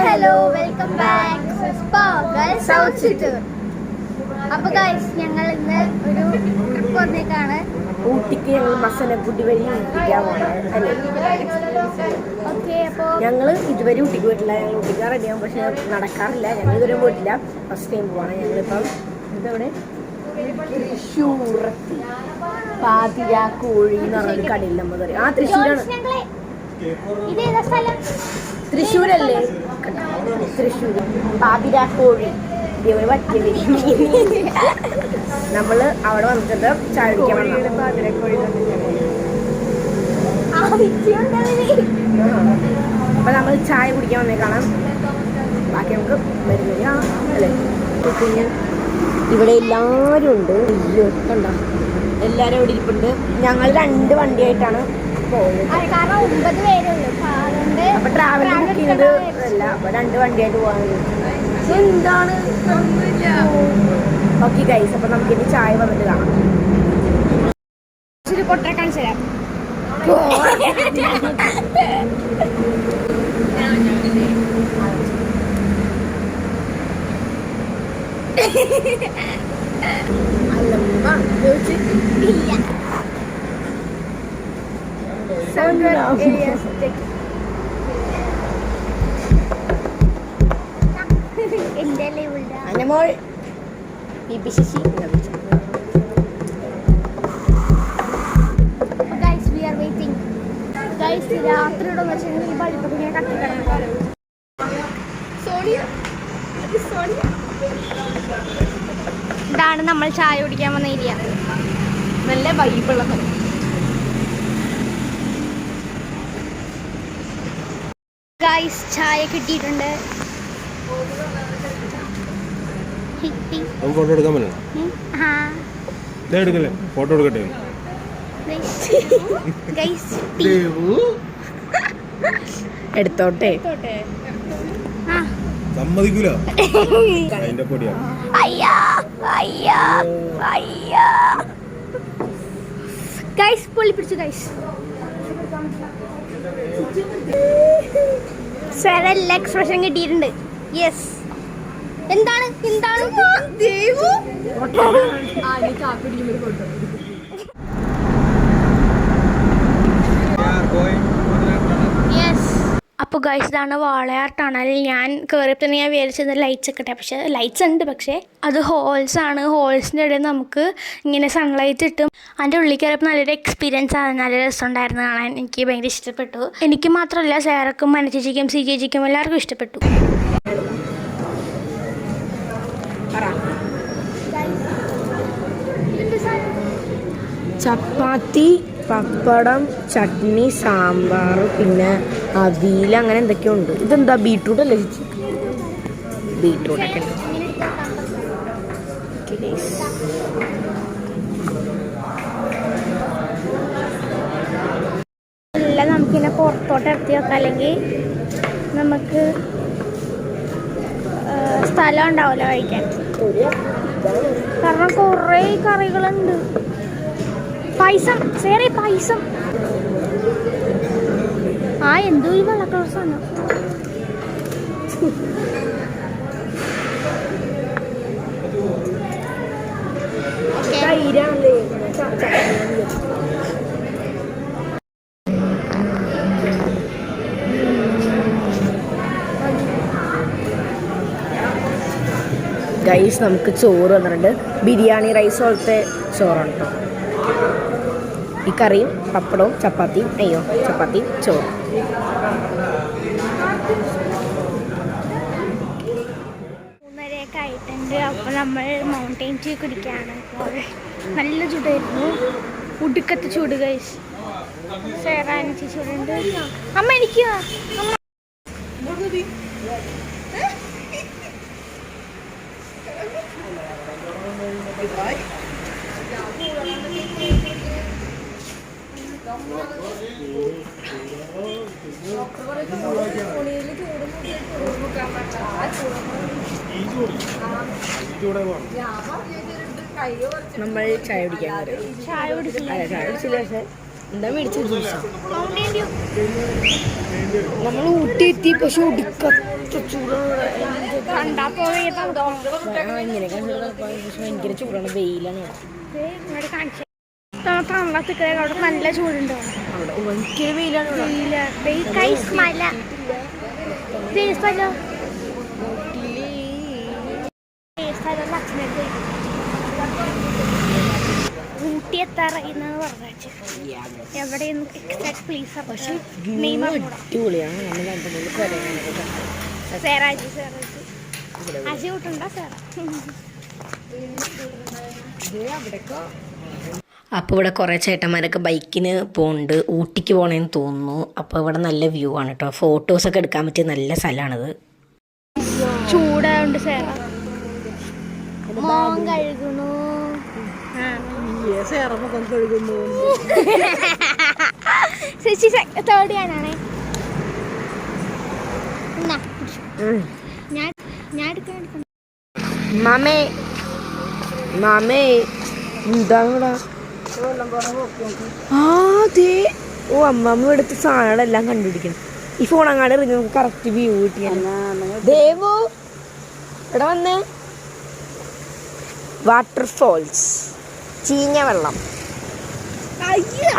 Hello welcome back south Chittur. അപ്പൊ guys ഞങ്ങൾ ഇന്ന് ഒരു ട്രിപ്പ് വന്നേക്കാണ്. ഊട്ടിക്ക് ഞങ്ങൾ മസനഗുഡി വഴി ഊട്ടിക്കാൻ പോകണം അല്ലേ? ഓക്കെ, അപ്പോൾ ഞങ്ങൾ ഇതുവരെ ഊട്ടിക്ക് പോയിട്ടില്ല. ഞങ്ങൾ ഊട്ടിക്ക് റെഡിയാകും, പക്ഷെ നടക്കാറില്ല. ഞങ്ങൾ ഇതുവരെ പോയിട്ടില്ല, ഫസ്റ്റ് ടൈം പോവാണ്. ഞങ്ങളിപ്പം ഇതെവിടെ തൃശ്ശൂറത്തി പാതിരാക്കോഴി എന്ന് പറഞ്ഞൊരു കടയിൽ നമ്മൾ പറയും. ആ തൃശ്ശൂരാണ്. തൃശ്ശൂരല്ലേ? തൃശ്ശൂർ പാതിരാക്കോഴി നമ്മള് അവിടെ വന്നിട്ട് ചായ കുടിക്കാൻ അപ്പൊ നമ്മൾ ചായ കുടിക്കാൻ വന്നേക്കാണ്. ബാക്കി നമുക്ക് വരുന്നില്ല അല്ലേ? പിന്നെ ഇവിടെ എല്ലാവരും ഉണ്ട്. കണ്ടോ, എല്ലാവരും ഇവിടെ ഇരിപ്പുണ്ട്. ഞങ്ങൾ 2 വണ്ടിയായിട്ടാണ് പോകുന്നത്. അപ്പൊ ട്രാവൽ ബുക്ക് ചെയ്യുന്നത് അല്ല, അപ്പൊ 2 വണ്ടിയായിട്ട് പോകാൻ എന്താണ്. ഓക്കെ ഗൈസ്, അപ്പൊ നമുക്ക് ഇനി ചായ വന്നിട്ട് കാണാം. പൊട്ട കാണിച്ചു തരാം. അനമോൾ ബിബി ശശി രാത്രിയുടെ വെച്ചെങ്കിൽ ഈ ബൾബൊക്കെ ഞാൻ കത്തിക്കിടന്നു. ഇതാണ് നമ്മൾ ചായ കുടിക്കാൻ വന്ന ഏരിയ. നല്ല വൈബുള്ള ഗൈസ്, ചായ കിട്ടിയിട്ടുണ്ട്. ഫോട്ടോ എടുക്കാൻ പറ്റണം. ഫോട്ടോ എടുക്കട്ടെ. എടുത്തോട്ടെ. സമ്മതിക്കൂല. അതിന്റെ പൊടിയാണ്. ഗൈസ് പൊളി പിടിച്ചു ഗൈസ്. നല്ല എക്സ്പ്രഷൻ കിട്ടിയിട്ടുണ്ട്. യെസ്. എന്താണ് എന്താണ് അപ്പോൾ ഗൈസ്, ഇതാണ് വാളയാർ ടണൽ. ഞാൻ കയറിയപ്പോൾ തന്നെ ഞാൻ വിചാരിച്ചത് ലൈറ്റ്സ് ഒക്കെ ഇട്ടെ, പക്ഷേ ലൈറ്റ്സ് ഉണ്ട്, പക്ഷേ അത് ഹോൾസ് ആണ്. ഹോൾസിൻ്റെ ഇടയിൽ നമുക്ക് ഇങ്ങനെ സൺലൈറ്റ് കിട്ടും. അതിൻ്റെ ഉള്ളിൽ കയറിയപ്പോൾ നല്ലൊരു എക്സ്പീരിയൻസ് ആണ്. നല്ല രസമുണ്ടായിരുന്നു കാണാൻ. എനിക്ക് ഭയങ്കര ഇഷ്ടപ്പെട്ടു. എനിക്ക് മാത്രമല്ല, സേറക്കും മനച്ചേച്ചിക്കും സി ചേച്ചിക്കും എല്ലാവർക്കും ഇഷ്ടപ്പെട്ടു. ചപ്പാത്തി, പപ്പടം, ചട്നി, സാമ്പാർ, പിന്നെ അവിയൽ, അങ്ങനെ എന്തൊക്കെയോ ഉണ്ട്. ഇതെന്താ, ബീട്രൂട്ട് അല്ലേ ചേച്ചി? ബീട്രൂട്ടൊക്കെ ഉണ്ട്. എല്ലാം നമുക്കിങ്ങനെ പുറത്തോട്ട് ഇറക്കി വെക്കാം, അല്ലെങ്കിൽ നമുക്ക് സ്ഥലം ഉണ്ടാവില്ല കഴിക്കാൻ. കാരണം കുറേ കറികളുണ്ട്. പായസം, വേറെ പായസം. എന്തോ ഈ വെള്ള കളർ സാധനം. ഗൈസ്, നമുക്ക് ചോറ് വന്നിട്ടുണ്ട്. ബിരിയാണി റൈസ് പോലത്തെ ചോറാണ് കേട്ടോ. ഈ കറിയും പപ്പടവും ചപ്പാത്തിയും, ചപ്പാത്തി ചോറ്. മൂന്നരയൊക്കെ ആയിട്ടുണ്ട്. അപ്പോൾ നമ്മൾ മൗണ്ടൈൻ ടീ കുടിക്കുകയാണ്. നല്ല ചൂടായിരുന്നു, ഉടുക്കത്തെ ചൂട് ഗൈസ്. സേറാനിച്ച് ചൂടുണ്ട്. അമ്മ ഇരിക്കുക. നമ്മൾ ചായ കുടിക്കാൻ ചായ കുടിച്ചില്ല. പക്ഷെ എന്താ മേടിച്ചത്? ജ്യൂസാണ്. നമ്മൾ ഊട്ടി എത്തി, പക്ഷെ ഒടുക്കത്ത ചൂടാണ്. കണ്ടാ പോയത് ഇങ്ങനെ ഭയങ്കര ചൂടാണ്, വെയിലാണ്. തണലത്ത് അവിടെ നല്ല ചൂടുണ്ടോ? അവിടെ ഭയങ്കര വെയിലാണ്. ഊട്ടി എത്താറായിന്നാണ് പറഞ്ഞത്. എവിടെയൊന്നും എക്സാക്ട് പ്ലേസ് പക്ഷെ അടിപൊളിയാണ്. അജി കൂട്ടുണ്ടോ സാറ? അപ്പോൾ ഇവിടെ കുറേ ചേട്ടന്മാരൊക്കെ ബൈക്കിന് പോകുന്നുണ്ട്, ഊട്ടിക്ക് പോകണമെന്ന് തോന്നുന്നു. അപ്പോൾ ഇവിടെ നല്ല വ്യൂ ആണ് കേട്ടോ, ഫോട്ടോസൊക്കെ എടുക്കാൻ പറ്റിയ നല്ല സ്ഥലമാണിത്. ചൂടായോണ്ട് സാറ മോൻ കഴുകുന്നു. ചേച്ചി തേർഡ് ഞാനാണേ. ഞാൻ എടുക്കാൻ മാമേ മാമേ എന്താ? ഓ അമ്മമ്മ എടുത്ത് സാധനങ്ങളെല്ലാം കണ്ടുപിടിക്കണം. ഈ ഫോൺ അങ്ങാട് എറിഞ്ഞ് നമുക്ക് കറക്റ്റ് വ്യൂ കിട്ടിയാണ്. ദേവു ഇവിടെ വന്ന് വാട്ടർഫോൾസ്, ചീഞ്ഞ വെള്ളം.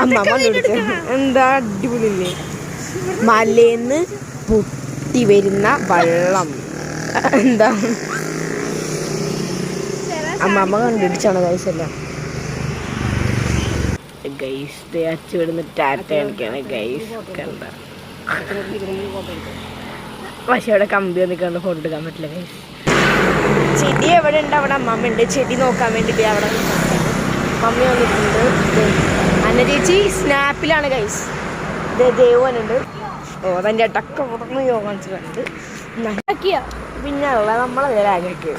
അമ്മമ്മ കണ്ടുപിടിച്ച എന്താ അടിപൊളിയില്ലേ? മലേന്ന് പൊട്ടി വരുന്ന വെള്ളം. എന്താ അമ്മമ്മ കണ്ടുപിടിച്ചാണ് ഗൈസെല്ലാം. ഗൈസ് അച്ചുവിടുന്ന് ടാറ്റ കാണിക്കാണ് ഗൈസ്. കണ്ട പക്ഷെ അവിടെ കമ്പി വന്നിക്കാണ്ട് ഫോട്ടോ എടുക്കാൻ പറ്റില്ല ഗൈസ്. ചെടി എവിടെ ഉണ്ട്? അവിടെ അമ്മമ്മ ഉണ്ട്, ചെടി നോക്കാൻ വേണ്ടിയിട്ട് അവിടെ മമ്മി വന്നിട്ടുണ്ട്. അന്ന ചേച്ചി സ്നാപ്പിലാണ് ഗൈസ്. ദേവനുണ്ട്. ഓ തൻ്റെ അട്ടൊക്കെ പുറന്ന് യോഗ കാണിച്ചിട്ടുണ്ട്. പിന്നെ നമ്മളെ ആഗ്രഹിക്കുക.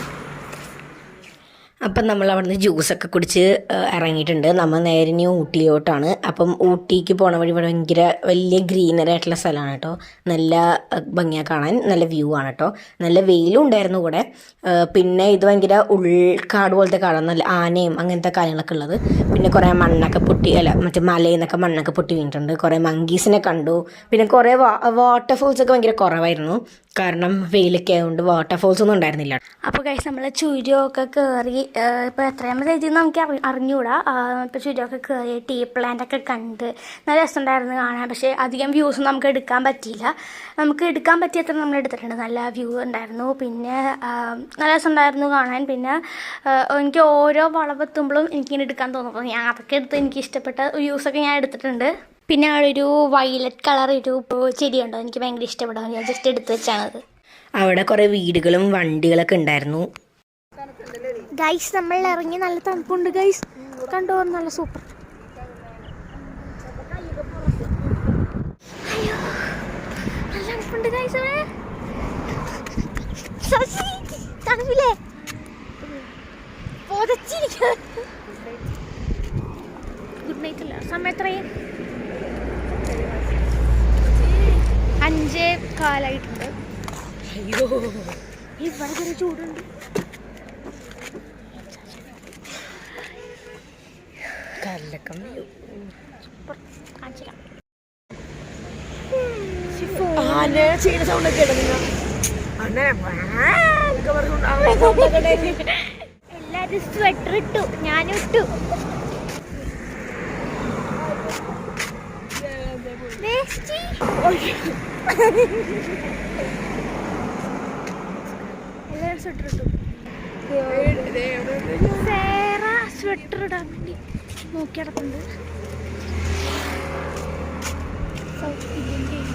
അപ്പം നമ്മൾ അവിടുന്ന് ജ്യൂസൊക്കെ കുടിച്ച് ഇറങ്ങിയിട്ടുണ്ട്. നമ്മൾ നേരെ ഇനി ഊട്ടിയിലോട്ടാണ്. അപ്പം ഊട്ടിക്ക് പോണ വഴി ഇവിടെ ഭയങ്കര വലിയ ഗ്രീനറി ആയിട്ടുള്ള സ്ഥലമാണ് കേട്ടോ. നല്ല ഭംഗിയാണ് കാണാൻ, നല്ല വ്യൂ ആണ് കേട്ടോ. നല്ല വെയിലും ഉണ്ടായിരുന്നു കൂടെ. പിന്നെ ഇത് ഭയങ്കര ഉൾക്കാട് പോലത്തെ കാടാണ്, നല്ല ആനയും അങ്ങനത്തെ കാര്യങ്ങളൊക്കെ ഉള്ളത്. പിന്നെ കുറേ മണ്ണൊക്കെ പൊട്ടി, മറ്റേ മലയിൽ നിന്നൊക്കെ മണ്ണൊക്കെ പൊട്ടി വീണിട്ടുണ്ട്. കുറേ മങ്കീസിനെ കണ്ടു. പിന്നെ കുറേ വാട്ടർഫോൾസൊക്കെ ഭയങ്കര കുറവായിരുന്നു, കാരണം വെയിലൊക്കെ ആയതുകൊണ്ട് വാട്ടർഫോൾസ് ഒന്നും ഉണ്ടായിരുന്നില്ല. അപ്പോൾ കഴിച്ച് നമ്മൾ ചുരമൊക്കെ കയറി. ഇപ്പോൾ എത്രയാമത് എഴുതി നമുക്ക് അറിഞ്ഞുകൂടാ. ഇപ്പോൾ ചുരമൊക്കെ കയറി ടീ പ്ലാന്റൊക്കെ കണ്ട് നല്ല രസമുണ്ടായിരുന്നു കാണാൻ. പക്ഷേ അധികം വ്യൂസ് നമുക്ക് എടുക്കാൻ പറ്റിയില്ല. നമുക്ക് എടുക്കാൻ പറ്റിയത്ര നമ്മൾ എടുത്തിട്ടുണ്ട്. നല്ല വ്യൂ ഉണ്ടായിരുന്നു. പിന്നെ നല്ല രസമുണ്ടായിരുന്നു കാണാൻ. പിന്നെ എനിക്ക് ഓരോ വളവെത്തുമ്പോഴും എനിക്കിങ്ങനെ എടുക്കാൻ തോന്നും. അപ്പോൾ ഞാൻ അതൊക്കെ എടുത്ത് എനിക്ക് ഇഷ്ടപ്പെട്ട വ്യൂസൊക്കെ ഞാൻ എടുത്തിട്ടുണ്ട്. പിന്നെ അവിടെ ഒരു വയലറ്റ് കളർ ഒരു ചെടിയുണ്ടോ, എനിക്ക് ഭയങ്കര ഇഷ്ടപ്പെടും. ഞാൻ ജസ്റ്റ് എടുത്ത് വെച്ചാണത്. അവിടെ കുറേ വീടുകളും വണ്ടികളൊക്കെ ഉണ്ടായിരുന്നു. ഗൈസ് നമ്മൾ ഇറങ്ങി, നല്ല തണുപ്പുണ്ട് ഗൈസ്. കണ്ടോ, നല്ല സൂപ്പർ. അയ്യോ നല്ല തണുപ്പുണ്ട് ഗൈസ്. തണുപ്പില്ലേ? ഗുഡ് നൈറ്റ് അല്ല സമയം എത്രയും 5:15 അയ്യോ ഇവിടെ ചെറിയ ചൂടുണ്ട്. എല്ലാരും സ്വെറ്റർ ഇട്ടു, ഞാനും ഇട്ടു. എല്ലാരും സ്വെറ്റർ ഇട്ടു. സ്വെറ്റർ ഇടാൻ വേണ്ടി നോക്കി നടക്കുന്നുണ്ട്. South Indian